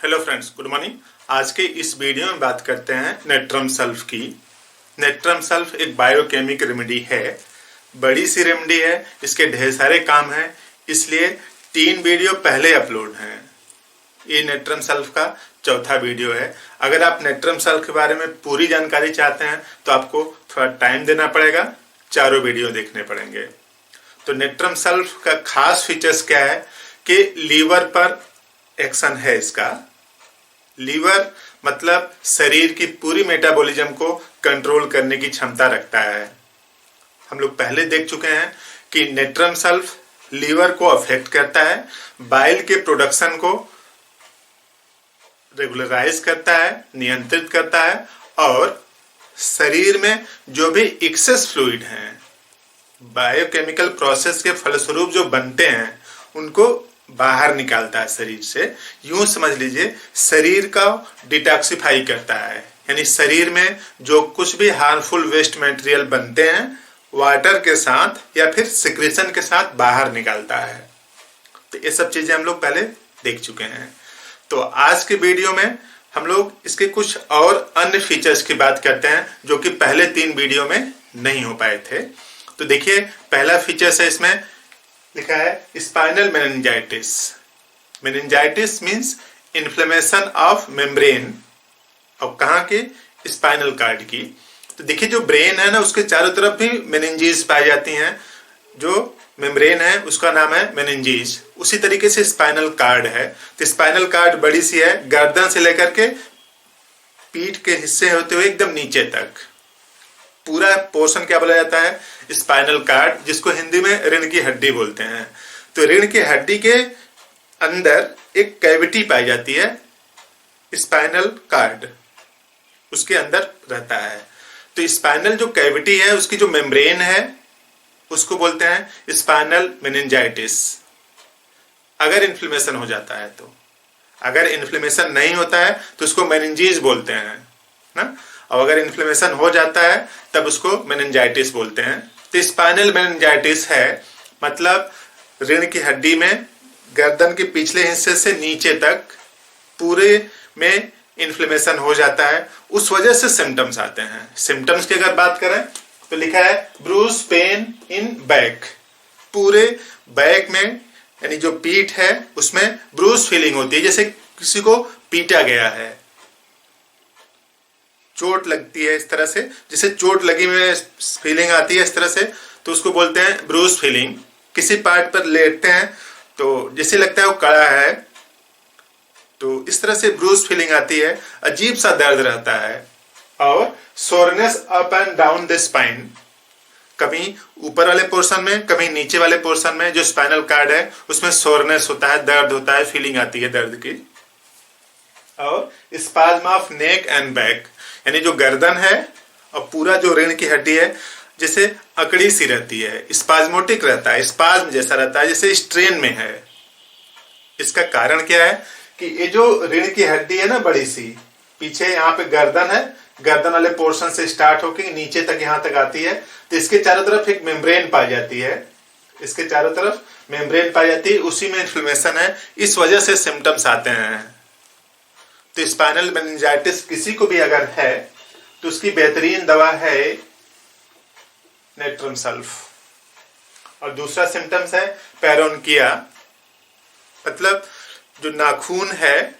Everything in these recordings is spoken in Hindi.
Hello friends, good morning. आज के इस वीडियो में बात करते हैं नेट्रम सल्फ की। नेट्रम सल्फ एक बायोकेमिक रेमेडी है, बड़ी सी रेमेडी है, इसके ढेर सारे काम हैं, इसलिए 3 वीडियो पहले अपलोड हैं। ये नेट्रम सल्फ का चौथा वीडियो है। अगर आप नेट्रम सल्फ के बारे में पूरी जानकारी चाहते हैं तो आपको थोड़ा टाइम देना पड़ेगा, चारों वीडियो देखने पड़ेंगे। तो नेट्रम सल्फ का खास फीचर्स क्या है कि लीवर पर एक्शन है इसका। लीवर मतलब शरीर की पूरी मेटाबॉलिज्म को कंट्रोल करने की क्षमता रखता है। हम लोग पहले देख चुके हैं कि नेट्रम सल्फ लीवर को अफेक्ट करता है, बाइल के प्रोडक्शन को रेगुलराइज करता है, नियंत्रित करता है, और शरीर में जो भी एक्सेस फ्लूइड हैं, बायोकेमिकल प्रोसेस के फलस्वरूप जो बनते हैं, उनको बाहर निकालता है शरीर से। यूं समझ लीजिए शरीर का डिटॉक्सिफाई करता है, यानी शरीर में जो कुछ भी हार्मफुल वेस्ट मटेरियल बनते हैं वाटर के साथ या फिर सिक्रेशन के साथ बाहर निकालता है। तो ये सब चीजें हम लोग पहले देख चुके हैं। तो आज के वीडियो में हम लोग इसके कुछ और अन्य फीचर्स की बात करते हैं जो कि पहले 3 वीडियो में नहीं हो पाए थे। तो देखिए, पहला फीचर्स है, इसमें लिखा है spinal meningitis. Meningitis means inflammation of membrane. और कहाँ की? स्पाइनल कार्ड की। तो देखिए, जो ब्रेन है ना, उसके चारों तरफ भी मेनिंजीज पाई जाती हैं। जो मेम्ब्रेन है उसका नाम है मेनिंजीज। उसी तरीके से स्पाइनल कार्ड है। तो स्पाइनल कार्ड बड़ी सी है, गर्दन से लेकर के पीठ के हिस्से होते हुए एकदम नीचे तक पूरा पोर्शन क्या बोला जाता है? स्पाइनल कार्ड, जिसको हिंदी में रीढ़ की हड्डी बोलते हैं। तो रीढ़ की हड्डी के अंदर एक कैविटी पाई जाती है, स्पाइनल कार्ड उसके अंदर रहता है। तो स्पाइनल जो कैविटी है, उसकी जो मेम्ब्रेन है, उसको बोलते हैं स्पाइनल मेनिंजाइटिस। अगर इन्फ्लेमेशन हो जाता है तो, अगर इन्फ्लेमेशन नहीं होता है तो उसको मेनिंजीज बोलते हैं ना, और अगर इन्फ्लेमेशन हो जाता है तब उसको मेनिंजाइटिस बोलते हैं। तो स्पाइनल मेनिंजाइटिस है मतलब रीढ़ की हड्डी में गर्दन के पिछले हिस्से से नीचे तक पूरे में इन्फ्लेमेशन हो जाता है। उस वजह से सिम्टम्स आते हैं। सिम्टम्स की अगर बात करें तो लिखा है ब्रूस पेन इन बैक। पूरे बैक में, यानी जो पीठ है उसमें ब्रूस फीलिंग होती है, जैसे किसी को पीटा गया है, चोट लगती है, इस तरह से जिसे चोट लगी में फीलिंग आती है, इस तरह से, तो उसको बोलते हैं ब्रूस फीलिंग। किसी पार्ट पर लेटते हैं तो जैसे लगता है वो कड़ा है, तो इस तरह से ब्रूस फीलिंग आती है, अजीब सा दर्द रहता है। और soreness up and down the spine, कभी ऊपर वाले पोर्शन में कभी नीचे वाले पोर्शन में जो स्पाइनल कार्ड है उसमें सोरनेस होता है, दर्द होता है, फीलिंग आती है दर्द की। और spasm of neck and back, यानी जो गर्दन है और पूरा जो रीढ़ की हड्डी है जैसे अकड़ी सी रहती है, स्पाज्मोटिक रहता है, स्पाज्म जैसा रहता है, जैसे स्ट्रेन में है। इसका कारण क्या है कि ये जो रीढ़ की हड्डी है ना, बड़ी सी, पीछे यहाँ पे गर्दन है, गर्दन वाले पोर्शन से स्टार्ट होकर नीचे तक यहाँ तक आती है। तो इसके चारों तरफ एक मेम्ब्रेन पाई जाती है, इसके चारों तरफ मेम्ब्रेन पाई जाती है, उसी में इन्फ्लेमेशन है, इस वजह से सिम्टम्स आते हैं। तो स्पाइनल मेनिंजाइटिस किसी को भी अगर है तो उसकी बेहतरीन दवा है नेट्रम सल्फ। और दूसरा सिम्टम्स है पेरोनकिया, मतलब जो नाखून है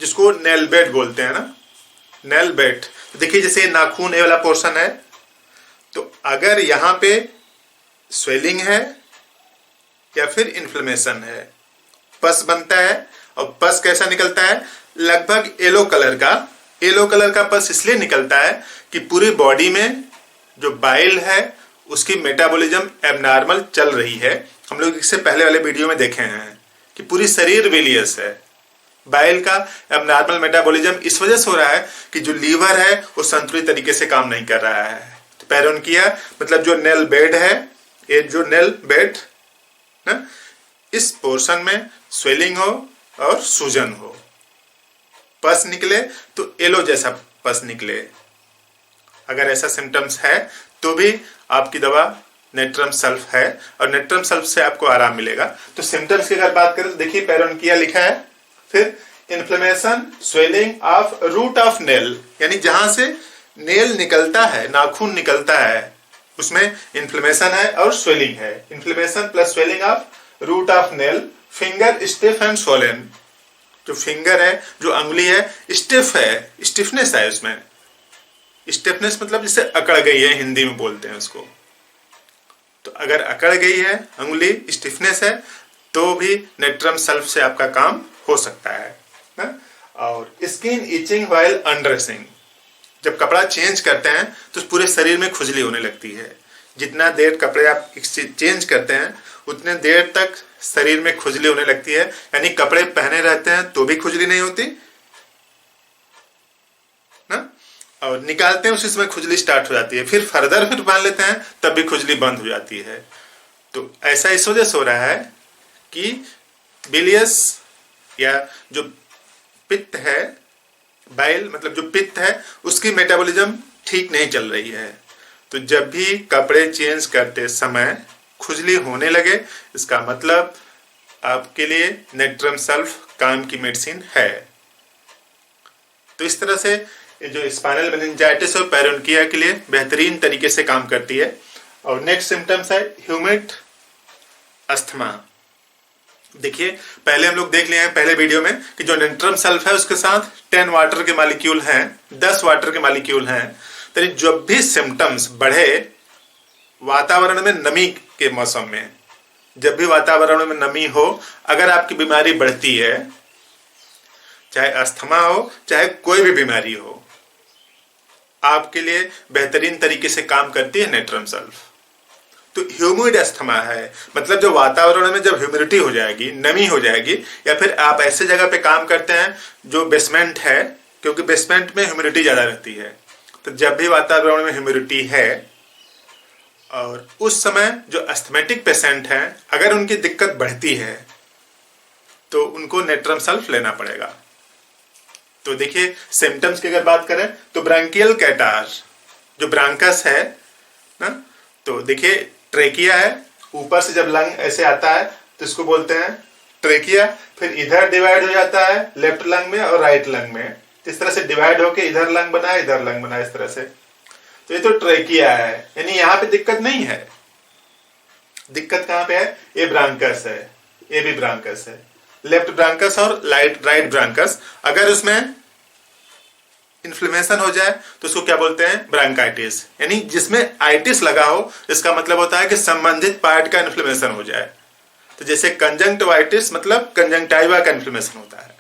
जिसको नेल बेड बोलते हैं ना, नेल बेड। तो देखिए, जैसे नाखून ये वाला पोर्शन है, तो अगर यहाँ पे स्वेलिंग है या फिर इन्फ्लेमेशन है, पस बनता है। और पस कैसा निकलता है? लगभग येलो कलर का। येलो कलर का पस इसलिए निकलता है कि पूरी बॉडी में जो बाइल है उसकी मेटाबॉलिज्म एबनॉर्मल चल रही है। हम लोग इससे पहले वाले वीडियो में देखे हैं कि पूरी शरीर विलियस है। बाइल का एबनॉर्मल मेटाबॉलिज्म इस वजह से हो रहा है कि जो लीवर है वो संतुलित तरीके से काम नहीं कर रहा है। तो पेरोनकिया मतलब जो नेल बेड है, ये जो नेल बेड ना, इस पोर्शन में स्वेलिंग हो और सूजन हो, पस निकले तो येलो जैसा पस निकले। अगर ऐसा सिम्टम्स है तो भी आपकी दवा नेट्रम सल्फ है, और नेट्रम सल्फ से आपको आराम मिलेगा। तो सिम्टम्स की अगर बात करें तो देखिए, पेरोनकिया लिखा है, फिर inflammation swelling of root of nail, यानी जहां से नेल निकलता है, नाखून निकलता है, उसमें इन्फ्लेमेशन है और स्वेलिंग है। Inflammation plus swelling of root of nail. Finger stiff and swollen, जो फिंगर है, जो अंगुली है, स्टिफ है, स्टिफनेस है उसमें। स्टिफनेस मतलब जिसे अकड़ गई है, हिंदी में बोलते हैं उसको। तो अगर अकड़ गई है अंगुली, स्टिफनेस है, तो भी नेट्रम सल्फ से आपका काम हो सकता है ना? और स्किन इचिंग व्हाइल अनड्रेसिंग, जब कपड़ा चेंज करते हैं तो पूरे शरीर में खुजली होने लगती है। जितना देर कपड़े आप चेंज करते हैं उतने देर तक शरीर में खुजली होने लगती है, यानी कपड़े पहने रहते हैं तो भी खुजली नहीं होती ना, और निकालते हैं उसी समय खुजली स्टार्ट हो जाती है, फिर फर्दर फिर बांध लेते हैं तब भी खुजली बंद हो जाती है। तो ऐसा इस वजह से हो रहा है कि बिलियस या जो पित्त है, बाइल मतलब जो पित्त है, उसकी मेटाबॉलिज्म ठीक नहीं चल रही है। तो जब भी कपड़े चेंज करते समय खुजली होने लगे, इसका मतलब आपके लिए नेट्रम सल्फ काम की मेडिसिन है। तो इस तरह से जो स्पाइनल मेनिंजाइटिस और पेरोनिकिया के लिए बेहतरीन तरीके से काम करती है। और नेक्स्ट सिम्टम्स है ह्यूमिड अस्थमा। देखिए, पहले हम लोग देख लिए हैं पहले वीडियो में कि जो नेट्रम सल्फ है उसके साथ 10 वाटर के मॉलिक्यूल हैं, 10 वाटर के मॉलिक्यूल हैं। तो जब भी सिम्टम्स बढ़े वातावरण में नमी के मौसम में, जब भी वातावरण में नमी हो, अगर आपकी बीमारी बढ़ती है, चाहे अस्थमा हो चाहे कोई भी बीमारी हो, आपके लिए बेहतरीन तरीके से काम करती है नेट्रम सल्फ। तो ह्यूमिड अस्थमा है, मतलब जो वातावरण में जब ह्यूमिडिटी हो जाएगी, नमी हो जाएगी, या फिर आप ऐसे जगह पे काम करते हैं जो बेसमेंट है, क्योंकि बेसमेंट में ह्यूमिडिटी ज्यादा रहती है। तो जब भी वातावरण में ह्यूमिडिटी है और उस समय जो अस्थमेटिक पेशेंट हैं, अगर उनकी दिक्कत बढ़ती है तो उनको नेट्रम सल्फ लेना पड़ेगा। तो देखिए, सिम्टम्स की अगर बात करें तो ब्रांकियल कैटार, जो ब्रांकस है ना, तो देखिए ट्रेकिया है, ऊपर से जब लंग ऐसे आता है तो इसको बोलते हैं ट्रेकिया, फिर इधर डिवाइड हो जाता है लेफ्ट लंग में और राइट लंग में, इस तरह से डिवाइड होके इधर लंग बना, इधर लंग बना, इस तरह से। तो ये तो ट्रेकिया है, यानी यहाँ पे दिक्कत नहीं है। दिक्कत कहाँ पे है? ये ब्रांकस है, ये भी ब्रांकस है, लेफ्ट ब्रांकस और राइट ब्रांकस। अगर उसमें इन्फ्लेमेशन हो जाए तो उसको क्या बोलते हैं? ब्रांकाइटिस। यानी जिसमें आइटिस लगा हो, इसका मतलब होता है कि संबंधित पार्ट का इन्फ्लेमेशन हो जाए। तो जैसे कंजंक्टिवाइटिस मतलब कंजंक्टाइवा का इन्फ्लेमेशन होता है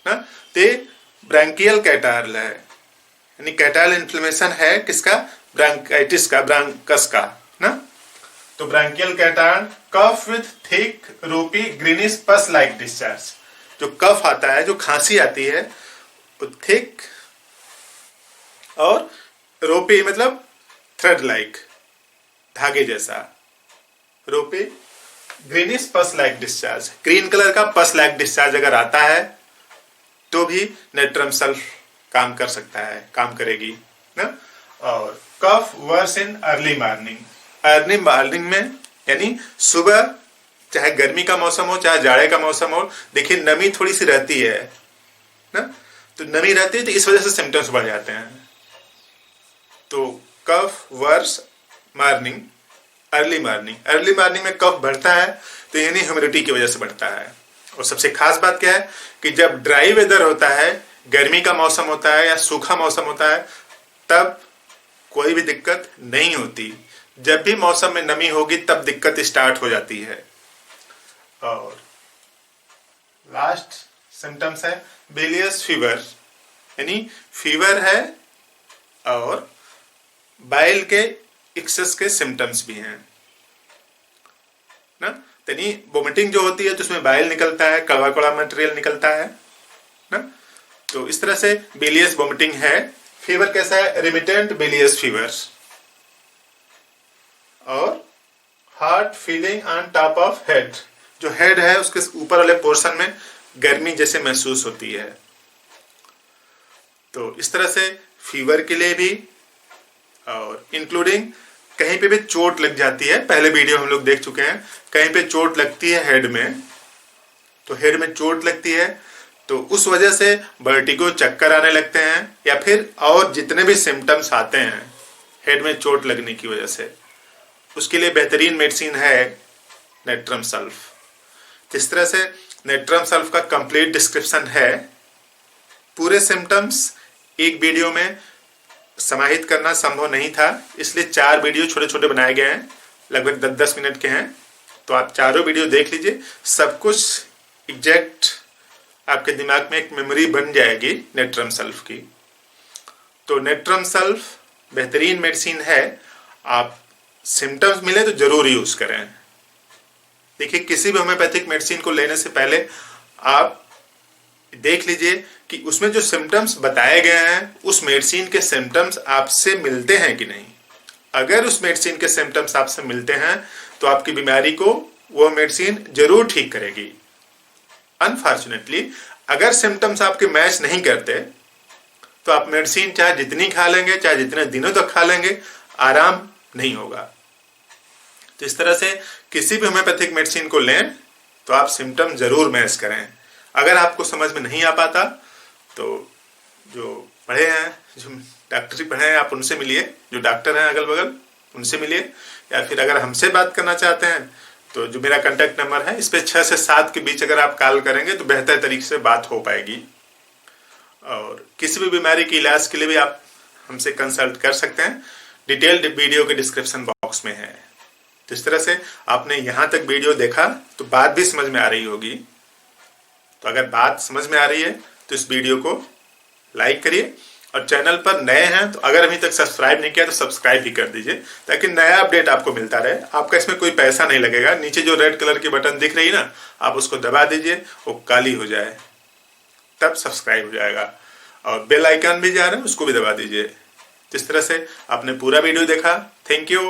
ना, तो ब्रांकियल कैटार्ल है, यानी कैटार्ल इन्फ्लेमेशन है किसका? ब्रांकाइटिस का, ब्रांकस का ना। तो ब्रांकियल कैटार्ल कफ विथ थिक रूपी ग्रीनिश पस लाइक डिस्चार्ज, जो कफ आता है, जो खांसी आती है, वो थिक और रोपी मतलब थ्रेड लाइक, धागे जैसा, रोपी ग्रीनिश पस लाइक डिस्चार्ज, ग्रीन कलर का पस लाइक डिस्चार्ज अगर आता है तो भी नेट्रम सल्फ काम कर सकता है, काम करेगी ना। और cough worse in early morning, early morning में यानी सुबह, चाहे गर्मी का मौसम हो चाहे जाड़े का मौसम हो, देखिए नमी थोड़ी सी रहती है ना, तो नमी रहती है तो इस वजह से सिम्टम्स बढ़ जाते हैं। तो cough worse morning, early morning, early morning में कफ बढ़ता है तो यानी ह्यूमिडिटी की वजह से बढ़ता है। और सबसे खास बात क्या है कि जब ड्राई वेदर होता है, गर्मी का मौसम होता है या सूखा मौसम होता है, तब कोई भी दिक्कत नहीं होती। जब भी मौसम में नमी होगी तब दिक्कत स्टार्ट हो जाती है। और लास्ट सिम्टम्स है बिलियस फीवर, यानी फीवर है और बाइल के एक्सेस के सिम्टम्स भी हैं ना। यानी वोमिटिंग जो होती है तो उसमें बाइल निकलता है, कड़वा कड़वा मटेरियल निकलता है ना। तो इस तरह से बिलियस वोमिटिंग है। फीवर कैसा है? रिमिटेंट बिलियस फीवर। और heart feeling on top of head, जो हेड है उसके ऊपर वाले पोर्शन में गर्मी जैसे महसूस होती है। तो इस तरह से फीवर के लिए भी, और इंक्लूडिंग कहीं पे भी चोट लग जाती है, पहले वीडियो हम लोग देख चुके हैं, कहीं पे चोट लगती है हेड में, तो हेड में चोट लगती है तो उस वजह से वर्टिगो, चक्कर आने लगते हैं, या फिर और जितने भी सिम्टम्स आते हैं हेड में चोट लगने की वजह से, उसके लिए बेहतरीन मेडिसिन है नेट्रम सल्फ। इस तरह से नेट्रम सल्फ का कंप्लीट डिस्क्रिप्शन है। पूरे सिम्टम्स एक वीडियो में समाहित करना संभव नहीं था, इसलिए 4 वीडियो छोटे छोटे बनाए गए हैं, लगभग 10-10 मिनट के हैं। तो आप चारों वीडियो देख लीजिए, सब कुछ एग्जैक्ट आपके दिमाग में एक मेमोरी बन जाएगी नेट्रम सल्फ की। तो नेट्रम सल्फ बेहतरीन मेडिसिन है, आप सिम्टम्स मिले तो जरूर यूज करें। देखिए, किसी भी होम्योपैथिक मेडिसिन को लेने से पहले आप देख लीजिए कि उसमें जो सिम्टम्स बताए गए हैं उस मेडिसिन के सिम्टम्स आपसे मिलते हैं कि नहीं। अगर उस मेडिसिन के सिम्टम्स आपसे मिलते हैं तो आपकी बीमारी को वो मेडिसिन जरूर ठीक करेगी। अनफॉर्चुनेटली अगर सिम्टम्स आपके मैच नहीं करते तो आप मेडिसिन चाहे जितनी खा लेंगे, चाहे जितने दिनों तक खा लेंगे, आराम नहीं होगा। तो इस तरह से किसी भी होम्योपैथिक मेडिसिन को लें तो आप सिम्टम जरूर मैच करें। अगर आपको समझ में नहीं आ पाता तो जो पढ़े हैं, जो डॉक्टरी पढ़े हैं, आप उनसे मिलिए, जो डॉक्टर हैं अगल बगल उनसे मिलिए, या फिर अगर हमसे बात करना चाहते हैं तो जो मेरा कांटेक्ट नंबर है इस पे 6 से 7 के बीच अगर आप कॉल करेंगे तो बेहतर तरीके से बात हो पाएगी। और किसी भी बीमारी के इलाज के लिए भी आप हमसे कंसल्ट कर सकते हैं, डिटेल्ड वीडियो के डिस्क्रिप्शन बॉक्स में है। तो इस तरह से आपने यहाँ तक वीडियो देखा तो बात भी समझ में आ रही होगी। तो अगर बात समझ में आ रही है तो इस वीडियो को लाइक करिए, और चैनल पर नए हैं तो अगर अभी तक सब्सक्राइब नहीं किया तो सब्सक्राइब भी कर दीजिए, ताकि नया अपडेट आपको मिलता रहे। आपका इसमें कोई पैसा नहीं लगेगा। नीचे जो रेड कलर की बटन दिख रही है ना, आप उसको दबा दीजिए, वो काली हो जाए तब सब्सक्राइब हो जाएगा, और बेल आइकन भी जा रहा है उसको भी दबा दीजिए। इस तरह से आपने पूरा वीडियो देखा। Thank you.